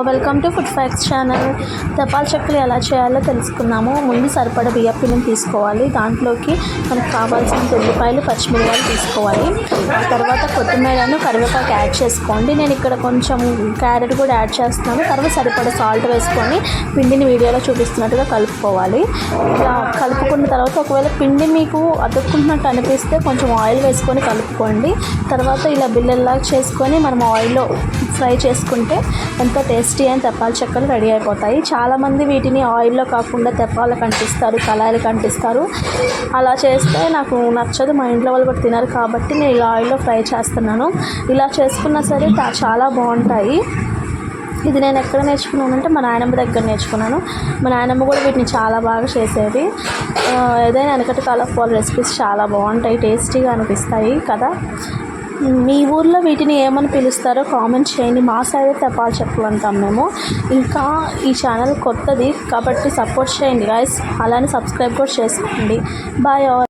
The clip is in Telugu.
Welcome to food facts channel. తపాల చెక్కలు ఎలా చేయాలో తెలుసుకున్నాము. ముందు సరిపడ బియ్యం పిండిని తీసుకోవాలి. దాంట్లోకి మనకు కావాల్సిన ఉల్లిపాయలు, పచ్చిమిరపకాయలు తీసుకోవాలి. ఆ తర్వాత కొత్తిమీరను, కరివేపాకు యాడ్ చేసుకోండి. నేను ఇక్కడ కొంచెం క్యారెట్ కూడా యాడ్ చేస్తున్నాను. తర్వాత సరిపడ సాల్ట్ వేసుకొని పిండిని వీడియోలో చూపిస్తున్నట్టుగా కలుపుకోవాలి. ఇలా కలుపుకున్న తర్వాత ఒకవేళ పిండి మీకు అతుక్కుంటున్నట్టు అనిపిస్తే కొంచెం ఆయిల్ వేసుకొని కలుపుకోండి. తర్వాత ఇలా బిల్లల్లాగా చేసుకొని మనం ఆయిల్లో ఫ్రై చేసుకుంటే ఎంతో టేస్టీ అయిన తపాల చెక్కలు రెడీ అయిపోతాయి. చాలామంది వీటిని ఆయిల్లో కాకుండా తెప్పాలకు అంటిస్తారు, కళాయిలకు అంటిస్తారు. అలా చేస్తే నాకు నచ్చదు, మా ఇంట్లో వాళ్ళు కూడా తినరు. కాబట్టి నేను ఇలా ఆయిల్లో ఫ్రై చేస్తున్నాను. ఇలా చేసుకున్నా సరే చాలా బాగుంటాయి. ఇది నేను ఎక్కడ నేర్చుకున్నానంటే మా నాయనమ్మ దగ్గర నేర్చుకున్నాను. మా నాయనమ్మ కూడా వీటిని చాలా బాగా చేసేది. ఏదైనా వెనకటి కాలపు వాళ్ళ రెసిపీస్ చాలా బాగుంటాయి, టేస్టీగా అనిపిస్తాయి కదా. మీ ఊర్లో వీటిని ఏమని పిలుస్తారో కామెంట్ చేయండి. మా సైడ్ తపాల చెక్కలు అంటాం మేము. ఇంకా ఈ ఛానల్ కొత్తది కాబట్టి సపోర్ట్ చేయండి గైస్. అలానే సబ్స్క్రైబ్ కూడా చేసుకోండి. Bye all.